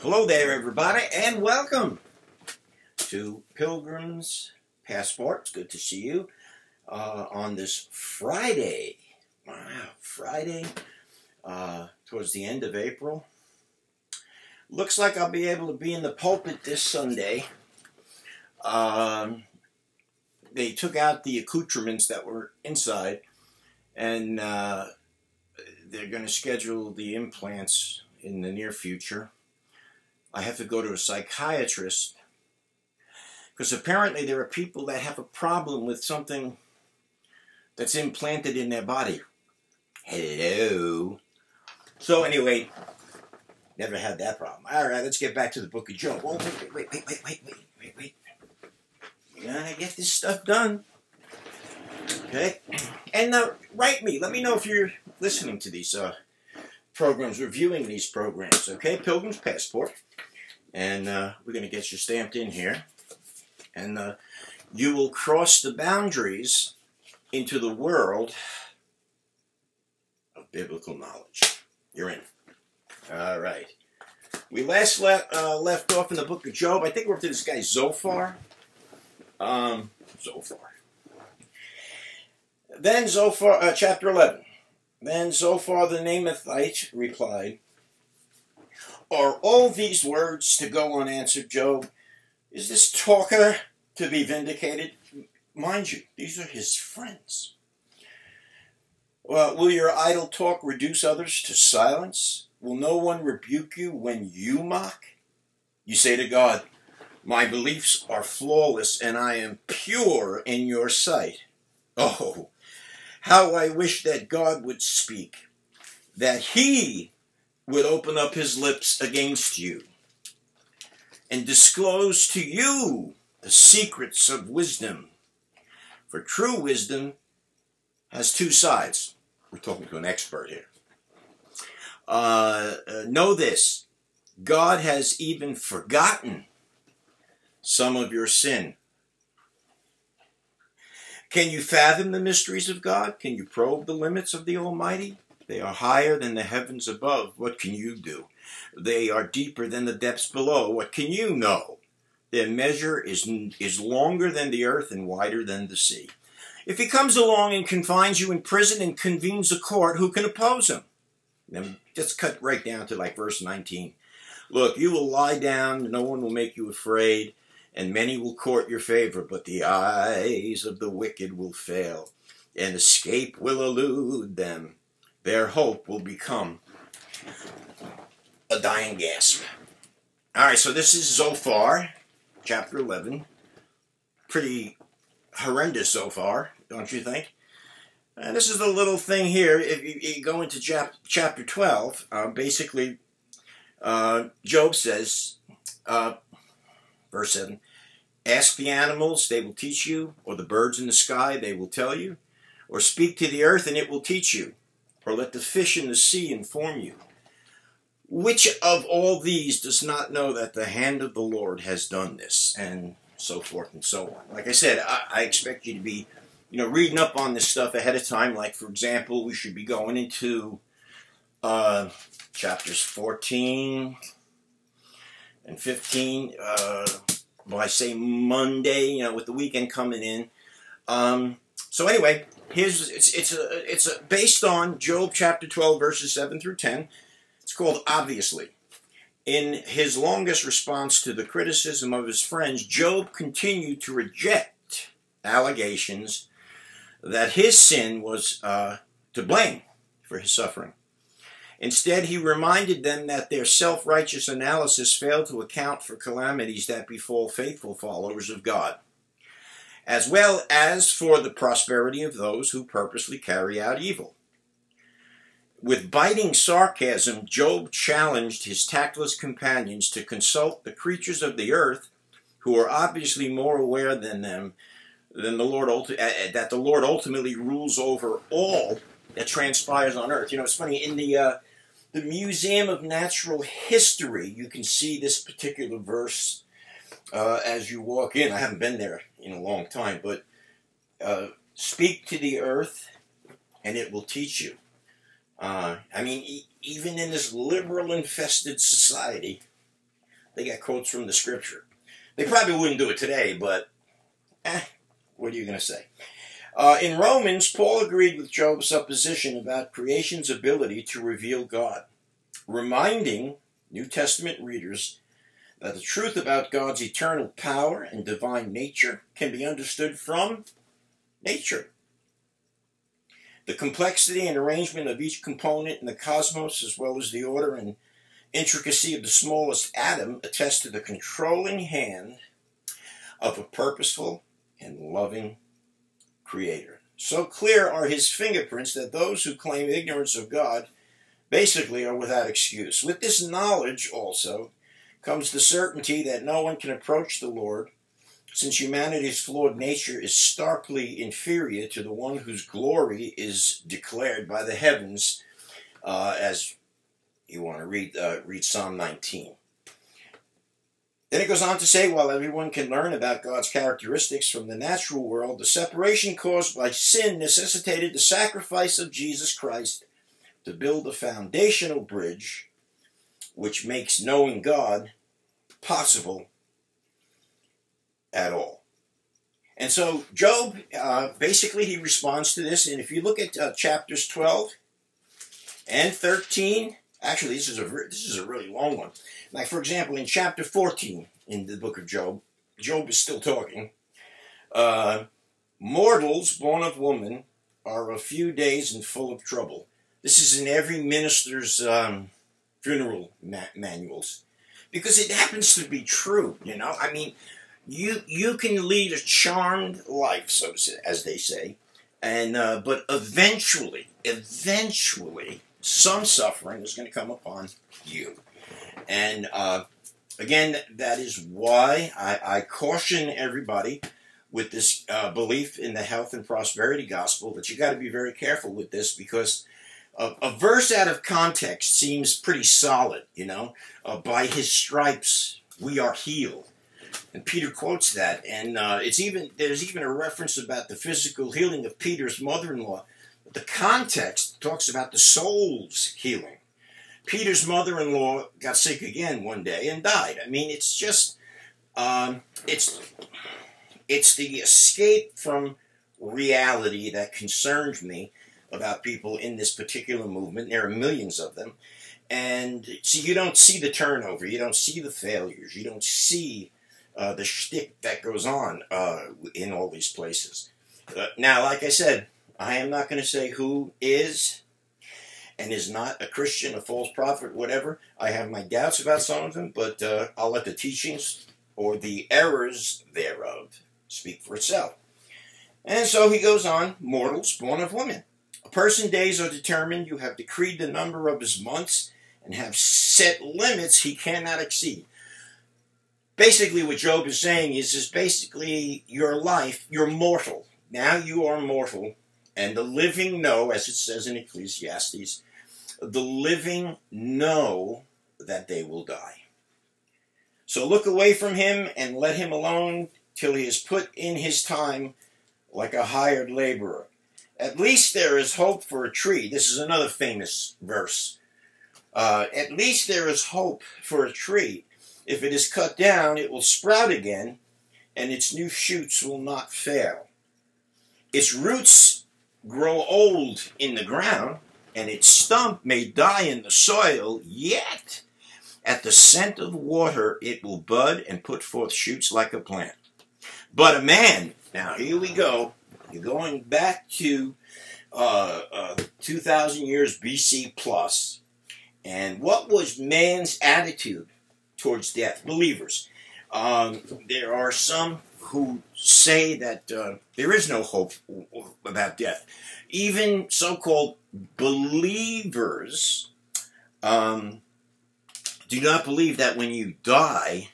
Hello there, everybody, and welcome to Pilgrim's Passport. It's good to see you on this Friday. Wow, Friday, towards the end of April. Looks like I'll be able to be in the pulpit this Sunday. They took out the accoutrements that were inside, and they're going to schedule the implants in the near future. I have to go to a psychiatrist because apparently there are people that have a problem with something that's implanted in their body. Hello. So anyway, never had that problem. All right, let's get back to the book of Job. Oh, wait. You gotta get this stuff done. Okay? And write me. Let me know if you're listening to these programs, reviewing these programs. Okay? Pilgrim's Passport. And we're going to get you stamped in here. And you will cross the boundaries into the world of biblical knowledge. You're in. All right. We last left off in the book of Job. I think we're up to this guy Zophar. Then Zophar, chapter 11. Then Zophar the Naamathite replied, "Are all these words to go unanswered, Job? Is this talker to be vindicated?" Mind you, these are his friends. "Well, will your idle talk reduce others to silence? Will no one rebuke you when you mock? You say to God, 'My beliefs are flawless and I am pure in your sight.' Oh, how I wish that God would speak, that he would open up his lips against you and disclose to you the secrets of wisdom. For true wisdom has two sides." We're talking to an expert here. "Know this, God has even forgotten some of your sin. Can you fathom the mysteries of God? Can you probe the limits of the Almighty? They are higher than the heavens above. What can you do? They are deeper than the depths below. What can you know? Their measure is longer than the earth and wider than the sea. If he comes along and confines you in prison and convenes a court, who can oppose him?" Then just cut right down to like verse 19. "Look, you will lie down, no one will make you afraid, and many will court your favor, but the eyes of the wicked will fail, and escape will elude them. Their hope will become a dying gasp." All right, so this is Zophar, chapter 11. Pretty horrendous so far, don't you think? And this is the little thing here. If you go into chapter 12, basically, Job says, verse 7, "Ask the animals, they will teach you, or the birds in the sky, they will tell you, or speak to the earth, and it will teach you, or let the fish in the sea inform you. Which of all these does not know that the hand of the Lord has done this?" And so forth and so on. Like I said, I expect you to be, reading up on this stuff ahead of time. Like, for example, we should be going into chapters 14 and 15 by, say, Monday, with the weekend coming in. So anyway, it's based on Job chapter 12, verses 7 through 10. It's called Obviously. In his longest response to the criticism of his friends, Job continued to reject allegations that his sin was to blame for his suffering. Instead, he reminded them that their self-righteous analysis failed to account for calamities that befall faithful followers of God, as well as for the prosperity of those who purposely carry out evil. With biting sarcasm, Job challenged his tactless companions to consult the creatures of the earth, who are obviously more aware than them, than the Lord that the Lord ultimately rules over all that transpires on earth. It's funny, in the Museum of Natural History, you can see this particular verse as you walk in. I haven't been there in a long time, but speak to the earth and it will teach you. Even in this liberal-infested society, They got quotes from the scripture. They probably wouldn't do it today, but what are you going to say? In Romans, Paul agreed with Job's supposition about creation's ability to reveal God, reminding New Testament readers that the truth about God's eternal power and divine nature can be understood from nature. The complexity and arrangement of each component in the cosmos, as well as the order and intricacy of the smallest atom, attest to the controlling hand of a purposeful and loving Creator. So clear are his fingerprints that those who claim ignorance of God basically are without excuse. With this knowledge also comes the certainty that no one can approach the Lord, since humanity's flawed nature is starkly inferior to the one whose glory is declared by the heavens, as you want to read Psalm 19. Then it goes on to say, while everyone can learn about God's characteristics from the natural world, the separation caused by sin necessitated the sacrifice of Jesus Christ to build a foundational bridge which makes knowing God possible at all. And so Job, basically he responds to this, and if you look at chapters 12 and 13, actually this is a really long one. Like, for example, in chapter 14 in the book of Job, Job is still talking. Mortals born of woman are a few days and full of trouble. This is in every minister's funeral manuals, because it happens to be true, you know. I mean, you can lead a charmed life, so as they say, and but eventually, some suffering is going to come upon you. And again, that is why I caution everybody with this belief in the health and prosperity gospel that you got to be very careful with this, because a verse out of context seems pretty solid, you know. By his stripes we are healed. And Peter quotes that, and there's even a reference about the physical healing of Peter's mother-in-law. But the context talks about the soul's healing. Peter's mother-in-law got sick again one day and died. I mean, it's just, it's the escape from reality that concerned me about people in this particular movement. There are millions of them. And see, you don't see the turnover. You don't see the failures. You don't see the shtick that goes on in all these places. Now, like I said, I am not going to say who is and is not a Christian, a false prophet, whatever. I have my doubts about some of them, but I'll let the teachings or the errors thereof speak for itself. And so he goes on, mortals born of woman. A person's days are determined. You have decreed the number of his months and have set limits he cannot exceed. Basically what Job is saying is basically your life, you're mortal. Now you are mortal. And the living know, as it says in Ecclesiastes, the living know that they will die. So look away from him and let him alone till he is put in his time like a hired laborer. At least there is hope for a tree. This is another famous verse. At least there is hope for a tree. If it is cut down, it will sprout again, and its new shoots will not fail. Its roots grow old in the ground, and its stump may die in the soil, yet at the scent of water it will bud and put forth shoots like a plant. But a man, now here we go, you're going back to 2,000 years BC plus, and what was man's attitude towards death? Believers. There are some who say that there is no hope about death. Even so-called believers do not believe that when you die,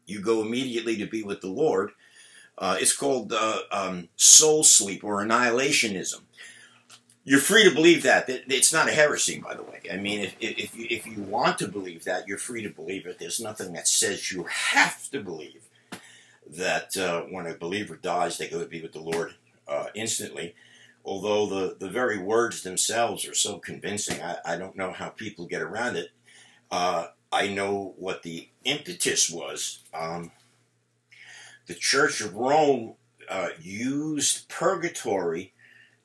you go immediately to be with the Lord. It's called soul sleep or annihilationism. You're free to believe that. It's not a heresy, by the way. I mean, if you want to believe that, you're free to believe it. There's nothing that says you have to believe that when a believer dies, they go to be with the Lord instantly. Although the very words themselves are so convincing, I don't know how people get around it. I know what the impetus was. The Church of Rome used purgatory,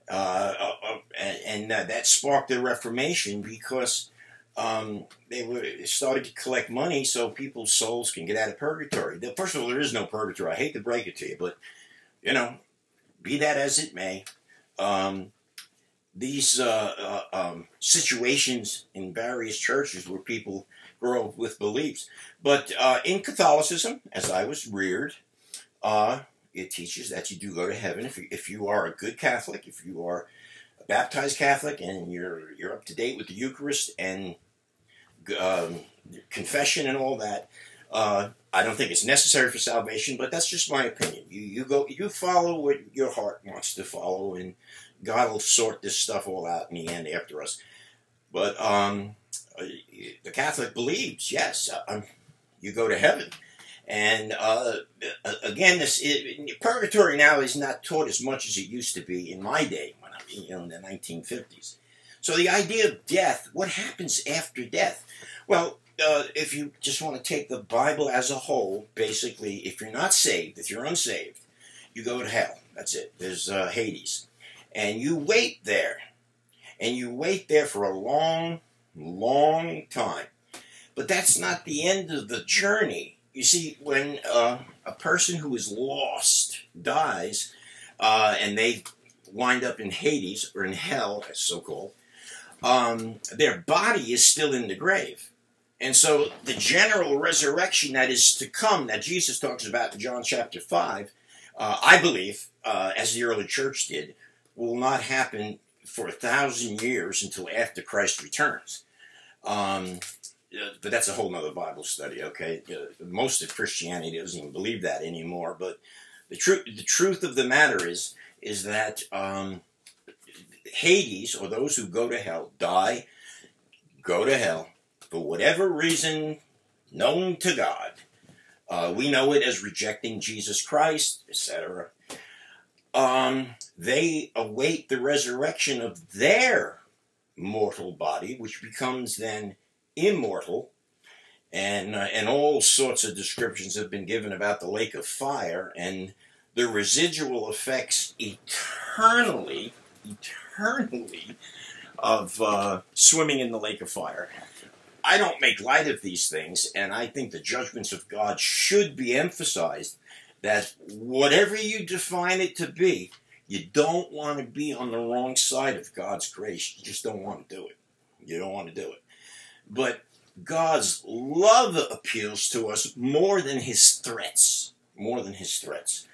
and that sparked the Reformation because they started to collect money so people's souls can get out of purgatory. First of all, there is no purgatory. I hate to break it to you, but, be that as it may, these situations in various churches where people grow up with beliefs. But in Catholicism, as I was reared, it teaches that you do go to heaven if you are a good Catholic, if you are a baptized Catholic, and you're up to date with the Eucharist and confession and all that. I don't think it's necessary for salvation, but that's just my opinion. You follow what your heart wants to follow, and God will sort this stuff all out in the end after us. But the Catholic believes, yes, you go to heaven. And again, purgatory now is not taught as much as it used to be in my day, when in the 1950s. So the idea of death, what happens after death? Well, if you just want to take the Bible as a whole, basically, if you're not saved, if you're unsaved, you go to hell. That's it. There's Hades. And you wait there. And you wait there for a long, long time. But that's not the end of the journey. You see, when a person who is lost dies, and they wind up in Hades, or in hell, as so-called, their body is still in the grave. And so the general resurrection that is to come, that Jesus talks about in John chapter 5, I believe, as the early church did, will not happen for 1,000 years until after Christ returns. But that's a whole other Bible study, okay? Most of Christianity doesn't even believe that anymore. But the truth of the matter is that Hades, or those who go to hell, go to hell, for whatever reason known to God. We know it as rejecting Jesus Christ, etc. They await the resurrection of their mortal body, which becomes then immortal, and all sorts of descriptions have been given about the lake of fire and the residual effects eternally of swimming in the lake of fire. I don't make light of these things, and I think the judgments of God should be emphasized, that whatever you define it to be, you don't want to be on the wrong side of God's grace. You just don't want to do it. You don't want to do it. But God's love appeals to us more than his threats. More than his threats.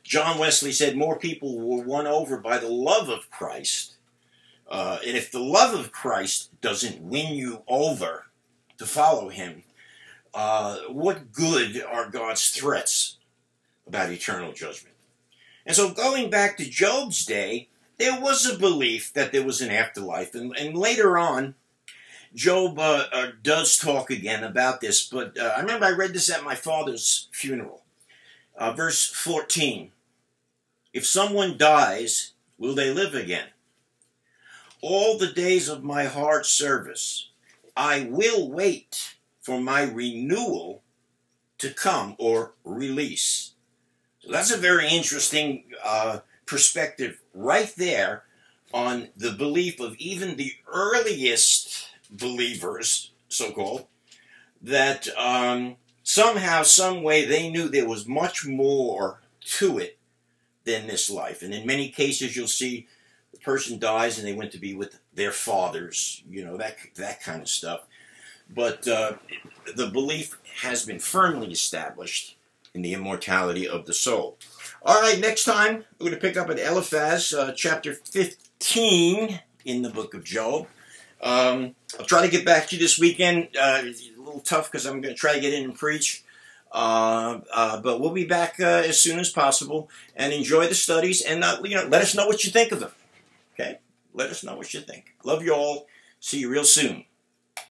John Wesley said more people were won over by the love of Christ. And if the love of Christ doesn't win you over to follow him, what good are God's threats about eternal judgment? And so going back to Job's day, there was a belief that there was an afterlife. And later on, Job does talk again about this. But I remember I read this at my father's funeral. Verse 14. If someone dies, will they live again? All the days of my hard service, I will wait for my renewal to come, or release. So that's a very interesting perspective right there on the belief of even the earliest believers, so-called, that somehow, some way, they knew there was much more to it than this life. And in many cases, you'll see the person dies and they went to be with their fathers, that kind of stuff. But the belief has been firmly established in the immortality of the soul. All right, next time, we're going to pick up at Eliphaz, chapter 15 in the book of Job. I'll try to get back to you this weekend. It's a little tough because I'm going to try to get in and preach. But we'll be back as soon as possible, and enjoy the studies, and let us know what you think of them. Okay? Let us know what you think. Love you all. See you real soon.